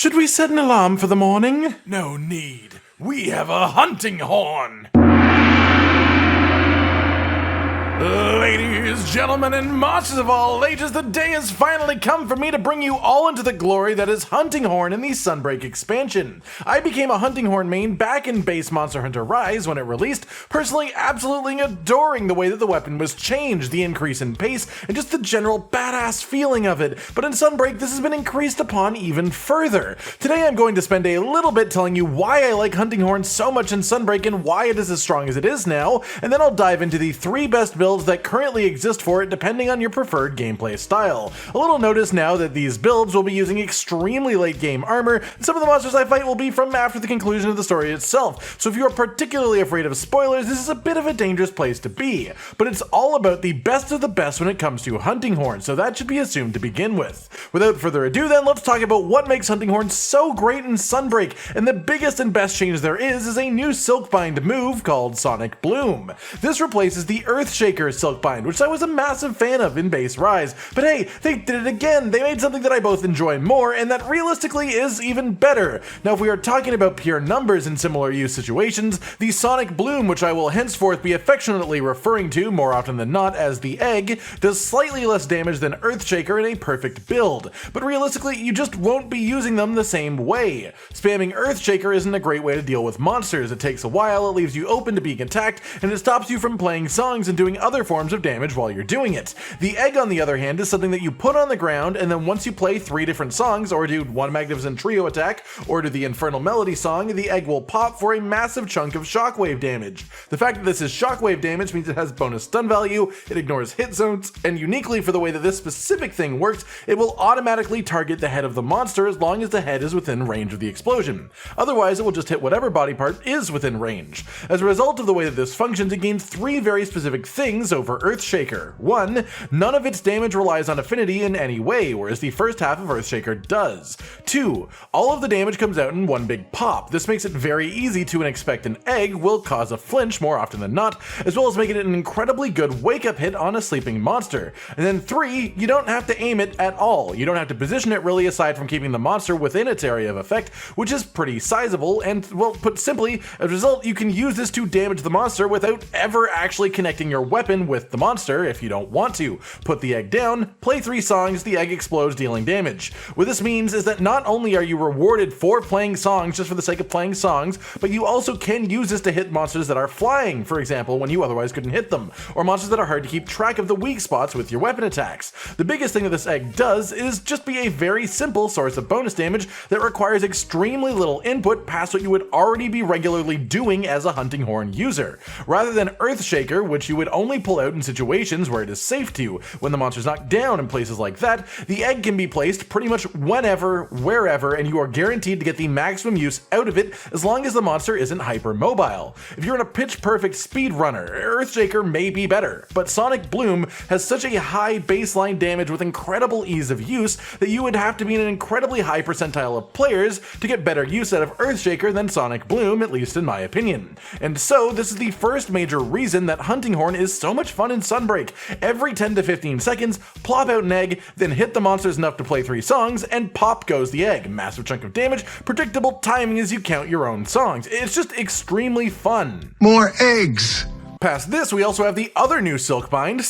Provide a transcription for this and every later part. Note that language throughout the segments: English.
Should we set an alarm for the morning? No need. We have a hunting horn. Ladies, gentlemen, and monsters of all ages, the day has finally come for me to bring you all into the glory that is Hunting Horn in the Sunbreak expansion. I became a Hunting Horn main back in base Monster Hunter Rise when it released, personally absolutely adoring the way that the weapon was changed, the increase in pace, and just the general badass feeling of it. But in Sunbreak, this has been increased upon even further. Today I'm going to spend a little bit telling you why I like Hunting Horn so much in Sunbreak and why it is as strong as it is now, and then I'll dive into the 3 best builds that currently exist for it depending on your preferred gameplay style. A little notice now that these builds will be using extremely late game armor, and some of the monsters I fight will be from after the conclusion of the story itself, so if you are particularly afraid of spoilers, this is a bit of a dangerous place to be. But it's all about the best of the best when it comes to Hunting Horn, so that should be assumed to begin with. Without further ado then, let's talk about what makes Hunting Horn so great in Sunbreak, and the biggest and best change there is a new silkbind move called Sonic Bloom. This replaces the Earthshaker silkbind, which I was a massive fan of in base Rise, but hey, they did it again. They made something that I both enjoy more and that realistically is even better. Now if we are talking about pure numbers in similar use situations, the Sonic Bloom, which I will henceforth be affectionately referring to more often than not as the Egg, does slightly less damage than Earthshaker in a perfect build, but realistically you just won't be using them the same way. Spamming Earthshaker isn't a great way to deal with monsters. It takes a while, it leaves you open to being attacked, and it stops you from playing songs and doing other forms of damage while you're doing it. The Egg, on the other hand, is something that you put on the ground, and then once you play 3 different songs, or do one Magnificent Trio attack, or do the Infernal Melody song, the Egg will pop for a massive chunk of shockwave damage. The fact that this is shockwave damage means it has bonus stun value, it ignores hit zones, and uniquely for the way that this specific thing works, it will automatically target the head of the monster as long as the head is within range of the explosion. Otherwise, it will just hit whatever body part is within range. As a result of the way that this functions, it gains 3 very specific things over Earthshaker. 1. None of its damage relies on affinity in any way, whereas the first half of Earthshaker does. 2. All of the damage comes out in one big pop. This makes it very easy to expect an Egg will cause a flinch more often than not, as well as making it an incredibly good wake-up hit on a sleeping monster. And then 3. You don't have to aim it at all. You don't have to position it really aside from keeping the monster within its area of effect, which is pretty sizable, and, well, put simply, as a result, you can use this to damage the monster without ever actually connecting your weapon with the monster if you don't want to. Put the Egg down, play 3 songs, the Egg explodes, dealing damage. What this means is that not only are you rewarded for playing songs just for the sake of playing songs, but you also can use this to hit monsters that are flying, for example, when you otherwise couldn't hit them, or monsters that are hard to keep track of the weak spots with your weapon attacks. The biggest thing that this Egg does is just be a very simple source of bonus damage that requires extremely little input past what you would already be regularly doing as a Hunting Horn user. Rather than Earthshaker, which you would only pull out in situations where it is safe to, when the monster's knocked down and places like that, the Egg can be placed pretty much whenever, wherever, and you are guaranteed to get the maximum use out of it as long as the monster isn't hyper-mobile. If you're in a pitch-perfect speedrunner, Earthshaker may be better, but Sonic Bloom has such a high baseline damage with incredible ease of use that you would have to be in an incredibly high percentile of players to get better use out of Earthshaker than Sonic Bloom, at least in my opinion. And so, this is the first major reason that Hunting Horn is so much fun in Sunbreak. Every 10 to 15 seconds, plop out an Egg, then hit the monsters enough to play 3 songs, and pop goes the Egg. Massive chunk of damage, predictable timing as you count your own songs. It's just extremely fun. More eggs! Past this, we also have the other new Silkbind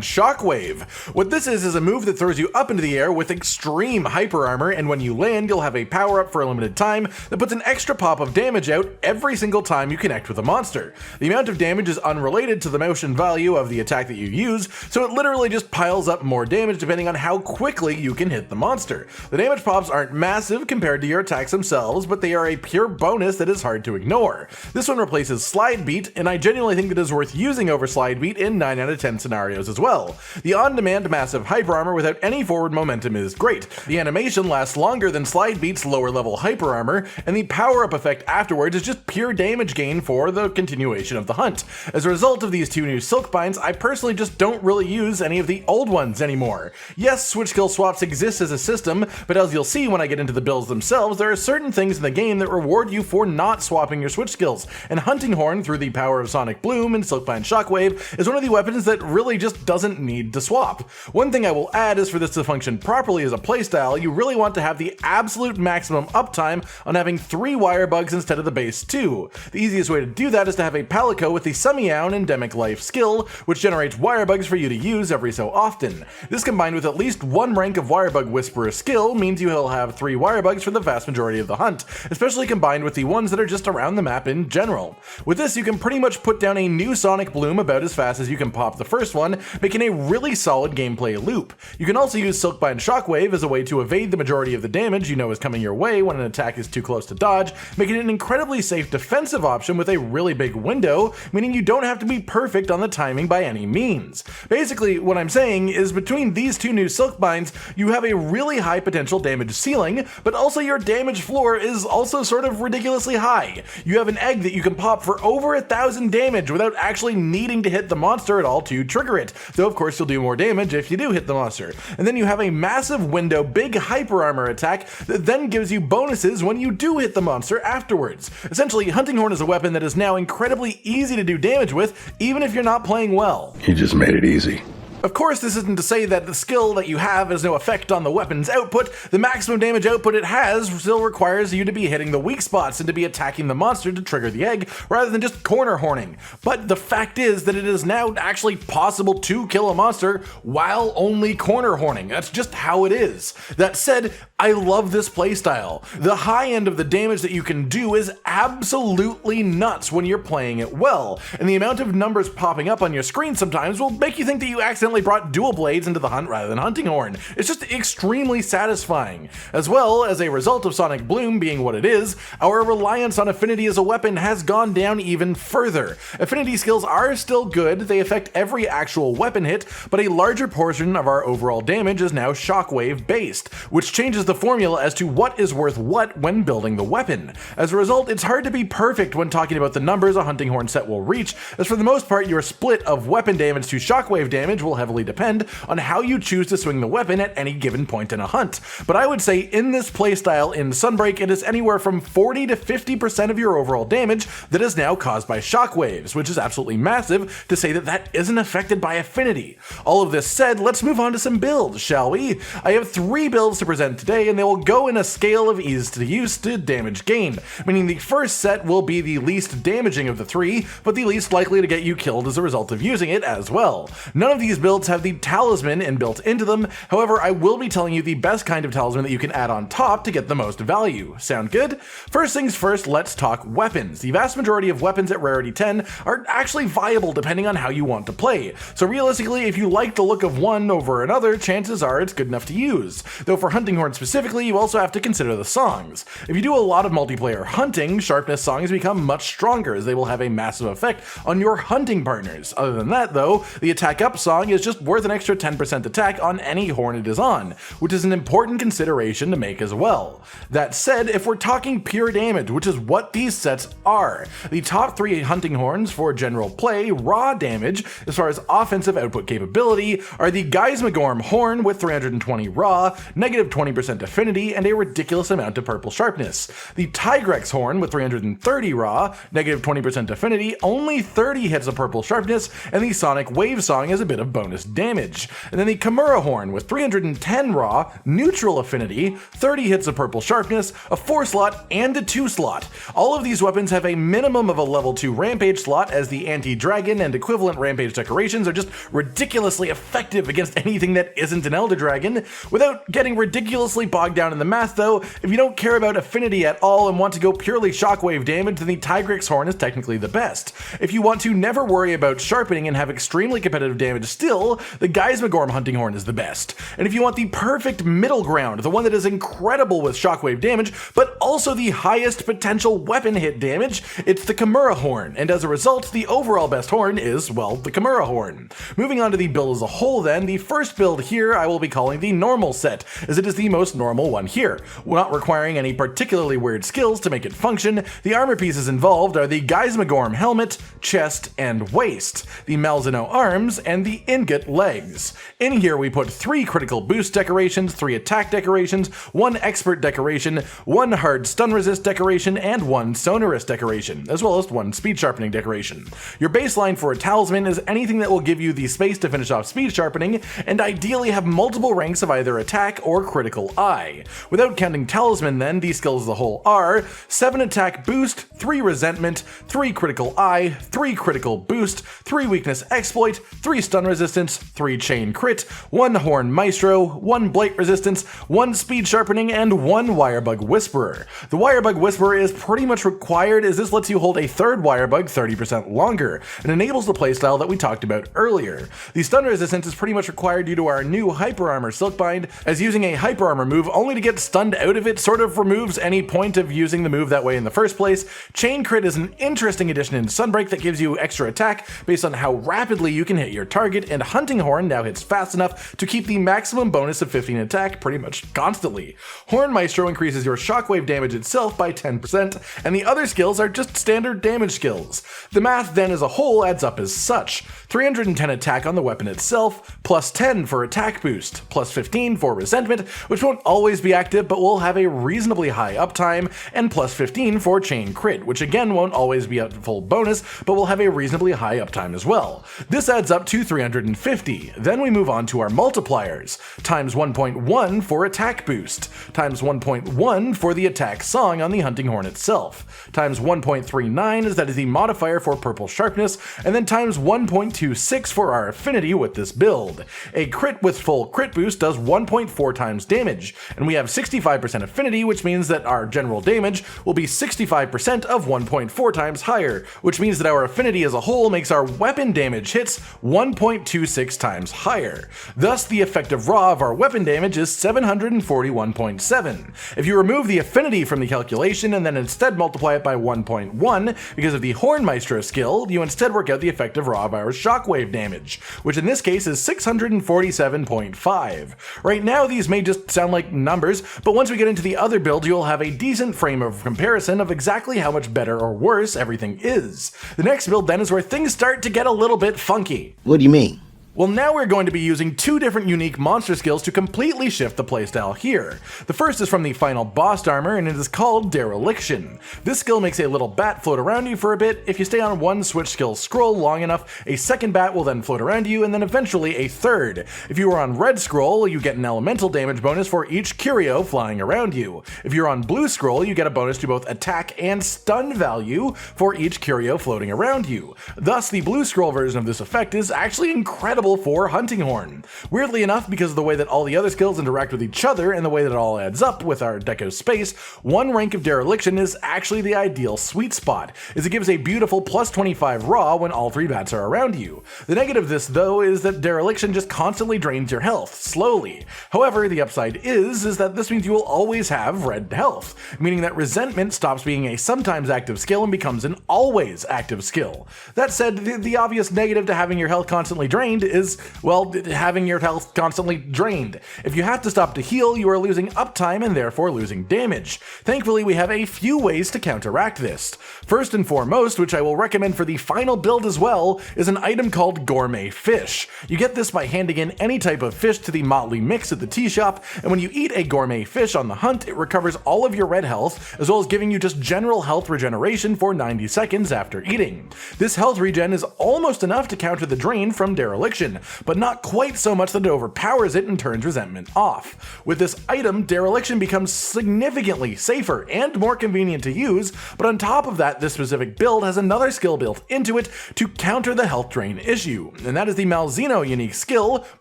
Shockwave. What this is a move that throws you up into the air with extreme hyper armor, and when you land, you'll have a power-up for a limited time that puts an extra pop of damage out every single time you connect with a monster. The amount of damage is unrelated to the motion value of the attack that you use, so it literally just piles up more damage depending on how quickly you can hit the monster. The damage pops aren't massive compared to your attacks themselves, but they are a pure bonus that is hard to ignore. This one replaces Slide Beat, and I genuinely think that is worth using over Slide Beat in 9 out of 10 scenarios as well. The on-demand massive hyper armor without any forward momentum is great. The animation lasts longer than Slide Beat's lower level hyper armor, and the power-up effect afterwards is just pure damage gain for the continuation of the hunt. As a result of these 2 new Silkbinds, I personally just don't really use any of the old ones anymore. Yes, switch skill swaps exist as a system, but as you'll see when I get into the builds themselves, there are certain things in the game that reward you for not swapping your switch skills, and Hunting Horn, through the power of Sonic Bloom and Silkbind Shockwave is one of the weapons that really just doesn't need to swap. One thing I will add is for this to function properly as a playstyle, you really want to have the absolute maximum uptime on having 3 wire bugs instead of the base 2. The easiest way to do that is to have a Palico with the Sumioun Endemic Life skill, which generates wire bugs for you to use every so often. This combined with at least 1 rank of Wirebug Whisperer skill means you will have 3 wire bugs for the vast majority of the hunt, especially combined with the ones that are just around the map in general. With this, you can pretty much put down a new Sonic Bloom about as fast as you can pop the first one, making a really solid gameplay loop. You can also use Silkbind Shockwave as a way to evade the majority of the damage you know is coming your way when an attack is too close to dodge, making it an incredibly safe defensive option with a really big window, meaning you don't have to be perfect on the timing by any means. Basically, what I'm saying is between these 2 new Silkbinds, you have a really high potential damage ceiling, but also your damage floor is also sort of ridiculously high. You have an egg that you can pop for over 1,000 damage without actually needing to hit the monster at all to trigger it, though of course you'll do more damage if you do hit the monster. And then you have a massive window big hyper armor attack that then gives you bonuses when you do hit the monster afterwards. Essentially, Hunting Horn is a weapon that is now incredibly easy to do damage with, even if you're not playing well. You just made it easy. Of course, this isn't to say that the skill that you have has no effect on the weapon's output. The maximum damage output it has still requires you to be hitting the weak spots and to be attacking the monster to trigger the egg, rather than just corner horning. But the fact is that it is now actually possible to kill a monster while only corner horning. That's just how it is. That said, I love this playstyle. The high end of the damage that you can do is absolutely nuts when you're playing it well, and the amount of numbers popping up on your screen sometimes will make you think that you accidentally brought dual blades into the hunt rather than Hunting Horn. It's just extremely satisfying. As well, as a result of Sonic Bloom being what it is, our reliance on affinity as a weapon has gone down even further. Affinity skills are still good, they affect every actual weapon hit, but a larger portion of our overall damage is now shockwave based, which changes the formula as to what is worth what when building the weapon. As a result, it's hard to be perfect when talking about the numbers a Hunting Horn set will reach, as for the most part your split of weapon damage to shockwave damage will heavily depend on how you choose to swing the weapon at any given point in a hunt. But I would say in this playstyle in Sunbreak, it is anywhere from 40 to 50% of your overall damage that is now caused by shockwaves, which is absolutely massive to say that that isn't affected by affinity. All of this said, let's move on to some builds, shall we? I have 3 builds to present today, and they will go in a scale of ease to use to damage gain, meaning the first set will be the least damaging of the 3, but the least likely to get you killed as a result of using it as well. None of these builds have the talisman inbuilt into them, however I will be telling you the best kind of talisman that you can add on top to get the most value. Sound good? First things first, let's talk weapons. The vast majority of weapons at rarity 10 are actually viable depending on how you want to play, so realistically if you like the look of one over another, chances are it's good enough to use. Though for Hunting Horn specifically, you also have to consider the songs. If you do a lot of multiplayer hunting, sharpness songs become much stronger as they will have a massive effect on your hunting partners. Other than that though, the attack up song is just worth an extra 10% attack on any horn it is on, which is an important consideration to make as well. That said, if we're talking pure damage, which is what these sets are, the top 3 hunting horns for general play, raw damage, as far as offensive output capability, are the Geismagorm horn with 320 raw, negative 20% affinity, and a ridiculous amount of purple sharpness. The Tigrex horn with 330 raw, negative 20% affinity, only 30 hits of purple sharpness, and the Sonic Wave song is a bit of bonus damage. And then the Kimura horn with 310 raw, neutral affinity, 30 hits of purple sharpness, a 4 slot, and a 2 slot. All of these weapons have a minimum of a level 2 rampage slot, as the anti-dragon and equivalent rampage decorations are just ridiculously effective against anything that isn't an Elder Dragon. Without getting ridiculously bogged down in the math though, if you don't care about affinity at all and want to go purely shockwave damage, then the Tigrex horn is technically the best. If you want to never worry about sharpening and have extremely competitive damage still, the Geismagorm hunting horn is the best. And if you want the perfect middle ground, the one that is incredible with shockwave damage, but also the highest potential weapon hit damage, it's the Kimura horn, and as a result, the overall best horn is, well, the Kimura horn. Moving on to the build as a whole then, the first build here I will be calling the normal set, as it is the most normal one here. Not requiring any particularly weird skills to make it function, the armor pieces involved are the Geismagorm helmet, chest, and waist, the Malzeno arms, and the can get legs. In here we put 3 critical boost decorations, 3 attack decorations, 1 expert decoration, 1 hard stun resist decoration, and 1 sonorous decoration, as well as 1 speed sharpening decoration. Your baseline for a talisman is anything that will give you the space to finish off speed sharpening, and ideally have multiple ranks of either attack or critical eye. Without counting talisman then, these skills as a whole are 7 attack boost, 3 resentment, 3 critical eye, 3 critical boost, 3 weakness exploit, 3 stun resistance, 3 chain crit, 1 horn maestro, 1 blight resistance, 1 speed sharpening, and 1 wirebug whisperer. The wirebug whisperer is pretty much required as this lets you hold a third wirebug 30% longer and enables the playstyle that we talked about earlier. The stun resistance is pretty much required due to our new hyper armor silkbind, as using a hyper armor move only to get stunned out of it sort of removes any point of using the move that way in the first place. Chain crit is an interesting addition in Sunbreak that gives you extra attack based on how rapidly you can hit your target, and Hunting Horn now hits fast enough to keep the maximum bonus of 15 attack pretty much constantly. Horn Maestro increases your shockwave damage itself by 10%, and the other skills are just standard damage skills. The math then as a whole adds up as such: 310 attack on the weapon itself, plus 10 for attack boost, plus 15 for resentment, which won't always be active but will have a reasonably high uptime, and plus 15 for chain crit, which again won't always be a full bonus but will have a reasonably high uptime as well. This adds up to 350. Then we move on to our multipliers, times 1.1 for attack boost, times 1.1 for the attack song on the Hunting Horn itself, times 1.39 as that is the modifier for purple sharpness, and then times 1.26 for our affinity with this build. A crit with full crit boost does 1.4 times damage, and we have 65% affinity, which means that our general damage will be 65% of 1.4 times higher, which means that our affinity as a whole makes our weapon damage hits 1.26 times higher. Thus, the effective raw of our weapon damage is 741.7. If you remove the affinity from the calculation and then instead multiply it by 1.1 because of the Horn Maestro skill, you instead work out the effective raw of our shockwave damage, which in this case is 647.5. Right now these may just sound like numbers, but once we get into the other builds you'll have a decent frame of comparison of exactly how much better or worse everything is. The next build then is where things start to get a little bit funky. What do you mean? Well, now we're going to be using 2 different unique monster skills to completely shift the playstyle here. The first is from the final boss armor, and it is called Dereliction. This skill makes a little bat float around you for a bit. If you stay on one switch skill scroll long enough, a second bat will then float around you, and then eventually a third. If you are on red scroll, you get an elemental damage bonus for each curio flying around you. If you're on blue scroll, you get a bonus to both attack and stun value for each curio floating around you. Thus, the blue scroll version of this effect is actually incredible for Hunting Horn. Weirdly enough, because of the way that all the other skills interact with each other and the way that it all adds up with our deco space, one rank of Dereliction is actually the ideal sweet spot, as it gives a beautiful plus 25 raw when all 3 bats are around you. The negative of this though is that Dereliction just constantly drains your health, slowly. However, the upside is that this means you will always have red health, meaning that Resentment stops being a sometimes active skill and becomes an always active skill. That said, the obvious negative to having your health constantly drained is, well, having your health constantly drained. If you have to stop to heal, you are losing uptime and therefore losing damage. Thankfully, we have a few ways to counteract this. First and foremost, which I will recommend for the final build as well, is an item called Gourmet Fish. You get this by handing in any type of fish to the Motley Mix at the tea shop, and when you eat a gourmet fish on the hunt, it recovers all of your red health, as well as giving you just general health regeneration for 90 seconds after eating. This health regen is almost enough to counter the drain from Dereliction, but not quite so much that it overpowers it and turns Resentment off. With this item, Dereliction becomes significantly safer and more convenient to use, but on top of that, this specific build has another skill built into it to counter the health drain issue, and that is the Malzeno unique skill,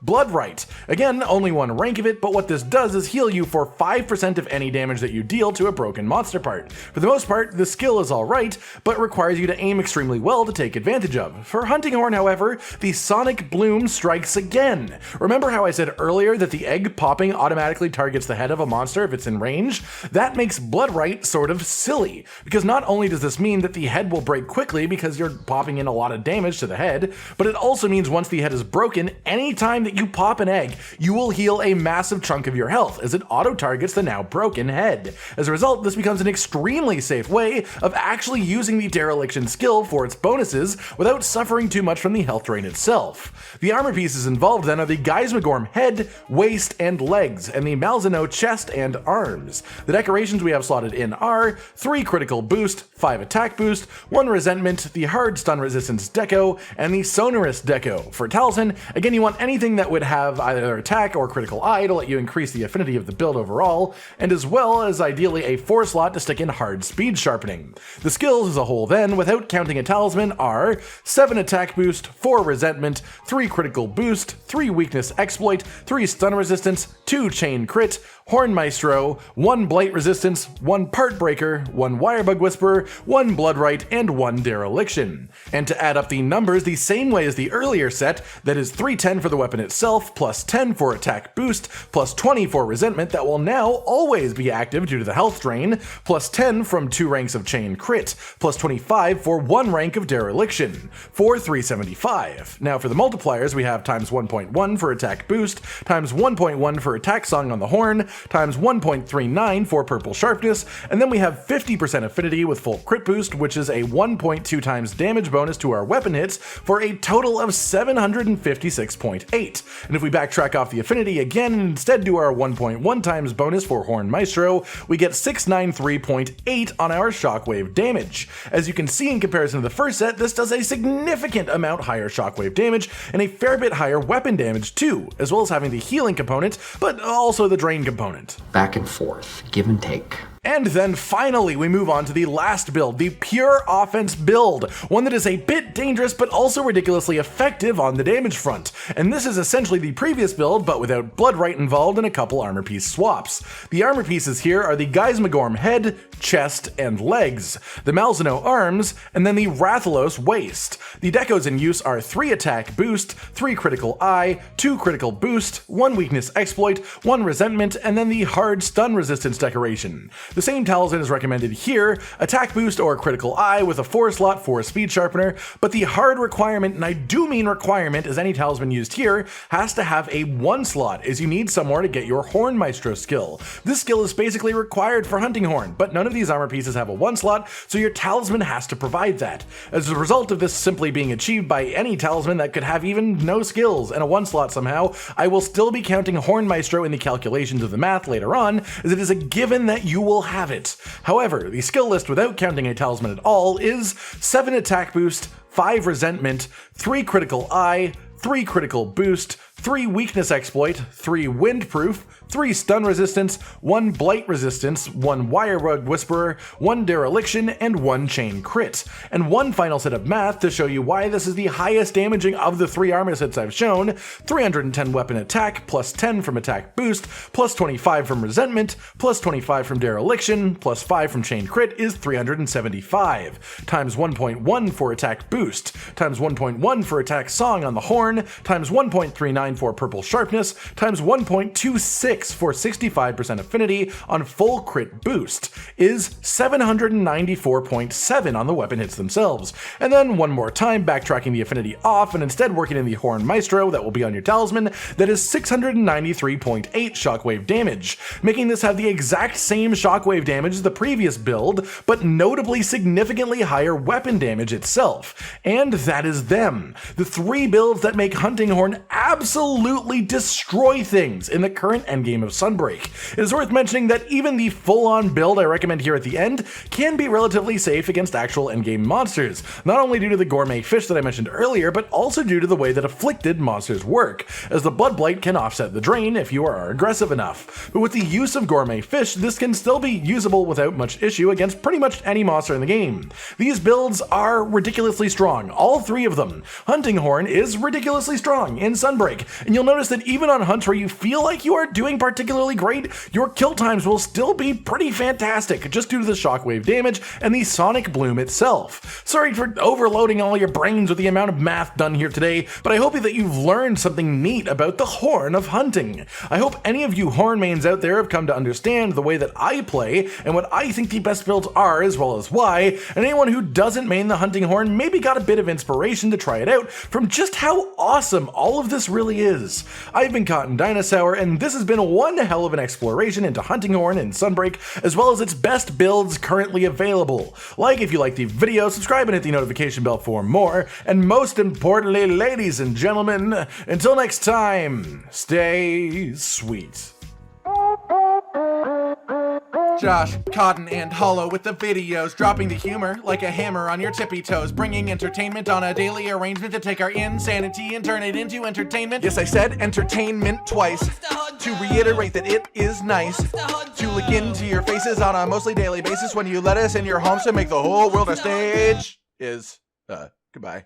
Bloodright. Again, only one rank of it, but what this does is heal you for 5% of any damage that you deal to a broken monster part. For the most part, the skill is alright, but requires you to aim extremely well to take advantage of. For Hunting Horn, however, the Sonic Bloom strikes again. Remember how I said earlier that the egg popping automatically targets the head of a monster if it's in range? That makes Bloodright sort of silly, because not only does this mean that the head will break quickly because you're popping in a lot of damage to the head, but it also means once the head is broken, anytime that you pop an egg, you will heal a massive chunk of your health as it auto-targets the now broken head. As a result, this becomes an extremely safe way of actually using the Dereliction skill for its bonuses without suffering too much from the health drain itself. The armor pieces involved then are the Geismagorm head, waist, and legs, and the Malzeno chest and arms. The decorations we have slotted in are 3 critical boost, 5 attack boost, 1 resentment, the hard stun resistance deco, and the sonorous deco. For talisman, again you want anything that would have either attack or critical eye to let you increase the affinity of the build overall, and as well as ideally a 4 slot to stick in hard speed sharpening. The skills as a whole then, without counting a talisman, are 7 attack boost, 4 resentment, 3 critical boost, 3 weakness exploit, 3 stun resistance, 2 chain crit, Horn Maestro, 1 blight resistance, 1 part breaker, 1 wirebug whisperer, 1 bloodright, and 1 dereliction. And to add up the numbers the same way as the earlier set, that is 310 for the weapon itself, plus 10 for attack boost, plus 20 for resentment that will now always be active due to the health drain, plus 10 from 2 ranks of chain crit, plus 25 for 1 rank of dereliction, for 375. Now for the multipliers we have times 1.1 for attack boost, times 1.1 for attack song on the horn, times 1.39 for purple sharpness, and then we have 50% affinity with full crit boost, which is a 1.2 times damage bonus to our weapon hits for a total of 756.8. And if we backtrack off the affinity again and instead do our 1.1 times bonus for Horn Maestro, we get 693.8 on our shockwave damage. As you can see in comparison to the first set, this does a significant amount higher shockwave damage and a fair bit higher weapon damage too, as well as having the healing component, but also the drain component. Back and forth, give and take. And then finally, we move on to the last build, the pure offense build, one that is a bit dangerous but also ridiculously effective on the damage front. And this is essentially the previous build, but without bloodright involved and a couple armor piece swaps. The armor pieces here are the Geismagorm head, chest, and legs, the Malzeno arms, and then the Rathalos waist. The decos in use are 3 attack boost, 3 critical eye, 2 critical boost, 1 weakness exploit, 1 resentment, and then the hard stun resistance decoration. The same talisman is recommended here, attack boost or critical eye with a 4 slot for speed sharpener, but the hard requirement, and I do mean requirement as any talisman used here, has to have a 1 slot as you need somewhere to get your Horn Maestro skill. This skill is basically required for Hunting Horn, but none of these armor pieces have a 1 slot, so your talisman has to provide that. As a result of this simply being achieved by any talisman that could have even no skills and a 1 slot somehow, I will still be counting Horn Maestro in the calculations of the math later on, as it is a given that you will have it. However, the skill list without counting a talisman at all is 7 attack boost, 5 resentment, 3 critical eye, 3 critical boost, 3 weakness exploit, 3 windproof, 3 stun resistance, 1 blight resistance, 1 wirebug whisperer, 1 dereliction, and 1 chain crit. And one final set of math to show you why this is the highest damaging of the 3 armor sets I've shown: 310 weapon attack, plus 10 from attack boost, plus 25 from resentment, plus 25 from dereliction, plus 5 from chain crit is 375, times 1.1 for attack boost, times 1.1 for attack song on the horn, times 1.39 for purple sharpness, times 1.26 for 65% affinity on full crit boost is 794.7 on the weapon hits themselves. And then one more time backtracking the affinity off and instead working in the Horn Maestro that will be on your talisman, that is 693.8 shockwave damage, making this have the exact same shockwave damage as the previous build, but notably significantly higher weapon damage itself. And that is them, the 3 builds that make Hunting Horn absolutely destroy things in the current endgame of Sunbreak. It is worth mentioning that even the full-on build I recommend here at the end can be relatively safe against actual endgame monsters, not only due to the gourmet fish that I mentioned earlier, but also due to the way that afflicted monsters work, as the blood blight can offset the drain if you are aggressive enough. But with the use of gourmet fish, this can still be usable without much issue against pretty much any monster in the game. These builds are ridiculously strong, all 3 of them. Hunting Horn is ridiculously strong in Sunbreak, and you'll notice that even on hunts where you feel like you are doing particularly great, your kill times will still be pretty fantastic just due to the shockwave damage and the sonic bloom itself. Sorry for overloading all your brains with the amount of math done here today, but I hope that you've learned something neat about the Horn of Hunting. I hope any of you Horn mains out there have come to understand the way that I play and what I think the best builds are, as well as why, and anyone who doesn't main the Hunting Horn maybe got a bit of inspiration to try it out from just how awesome all of this really is. I've been Cotton Dinosaur, and this has been a one hell of an exploration into Hunting Horn and Sunbreak, as well as its best builds currently available. Like if you like the video, subscribe and hit the notification bell for more, and most importantly, ladies and gentlemen, until next time, stay sweet. Josh, Cotton, and Hollow with the videos, dropping the humor like a hammer on your tippy toes, bringing entertainment on a daily arrangement to take our insanity and turn it into entertainment. Yes, I said entertainment twice, to reiterate that it is nice to look into your faces on a mostly daily basis when you let us in your homes to make the whole world a stage. Goodbye.